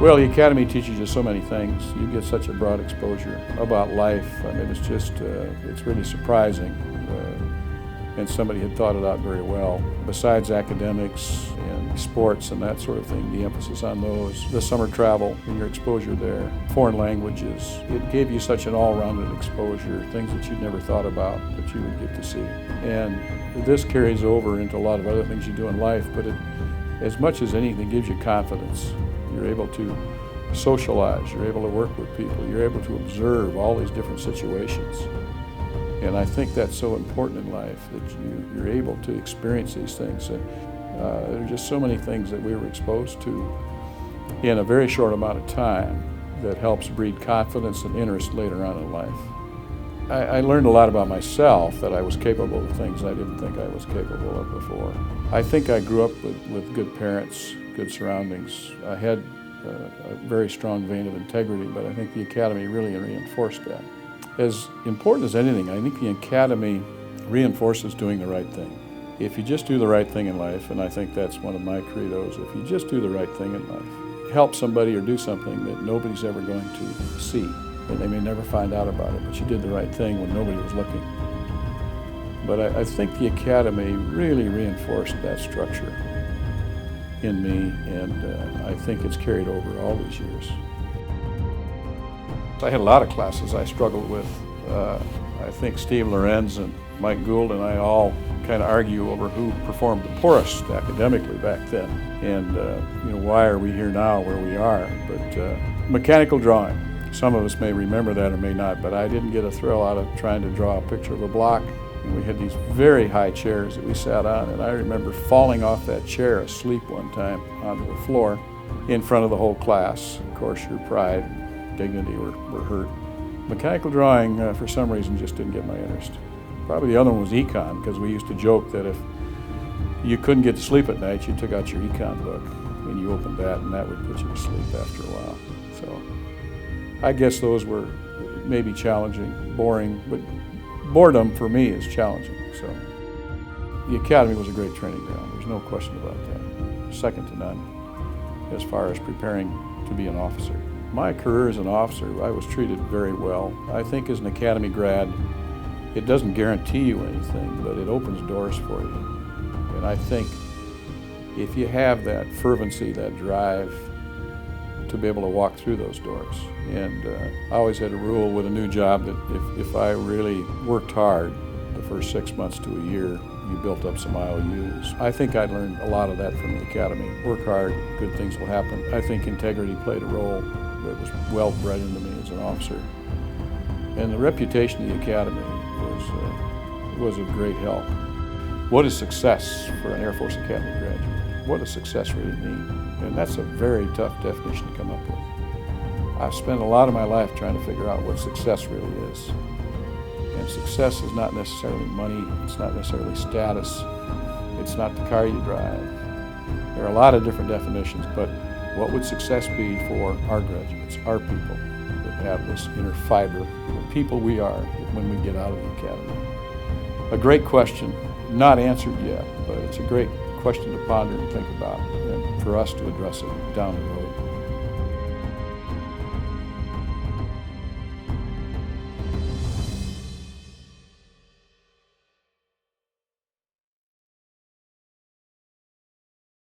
Well, the Academy teaches you so many things. You get such a broad exposure about life. I mean, it's just, it's really surprising. And somebody had thought it out very well. Besides academics and sports and that sort of thing, the emphasis on those, the summer travel and your exposure there, foreign languages, it gave you such an all-rounded exposure, things that you'd never thought about that you would get to see. And this carries over into a lot of other things you do in life, but it, as much as anything, gives you confidence. You're able to socialize, you're able to work with people, you're able to observe all these different situations. And I think that's so important in life, that you're able to experience these things. There are just so many things that we were exposed to in a very short amount of time that helps breed confidence and interest later on in life. I learned a lot about myself, that I was capable of things I didn't think I was capable of before. I think I grew up with good parents, good surroundings. I had a very strong vein of integrity, but I think the Academy really reinforced that. As important as anything, I think the Academy reinforces doing the right thing. If you just do the right thing in life, and I think that's one of my credos, if you just do the right thing in life, help somebody or do something that nobody's ever going to see, and they may never find out about it, but you did the right thing when nobody was looking. But I think the Academy really reinforced that structure in me, and I think it's carried over all these years. I had a lot of classes I struggled with. I think Steve Lorenz and Mike Gould and I all kind of argue over who performed the poorest academically back then, and why are we here now where we are. But mechanical drawing, some of us may remember that or may not, but I didn't get a thrill out of trying to draw a picture of a block. And we had these very high chairs that we sat on, and I remember falling off that chair asleep one time onto the floor in front of the whole class. Of course, your pride and dignity were hurt. Mechanical drawing, for some reason, just didn't get my interest. Probably the other one was econ, because we used to joke that if you couldn't get to sleep at night, you took out your econ book and you opened that, and that would put you to sleep after a while. So I guess those were maybe challenging, boring, but boredom for me is challenging. So the Academy was a great training ground. There's no question about that. Second to none as far as preparing to be an officer. My career as an officer, I was treated very well. I think as an Academy grad, it doesn't guarantee you anything, but it opens doors for you. And I think if you have that fervency, that drive to be able to walk through those doors. And I always had a rule with a new job that if I really worked hard the first 6 months to a year, you built up some IOUs. I think I learned a lot of that from the Academy. Work hard, good things will happen. I think integrity played a role that was well bred into me as an officer. And the reputation of the Academy was of great help. What is success for an Air Force Academy graduate? What does success really mean? And that's a very tough definition to come up with. I've spent a lot of my life trying to figure out what success really is. And success is not necessarily money, it's not necessarily status, it's not the car you drive. There are a lot of different definitions, but what would success be for our graduates, our people that have this inner fiber, the people we are when we get out of the Academy? A great question, not answered yet, but it's a great question to ponder and think about, and for us to address it down the road.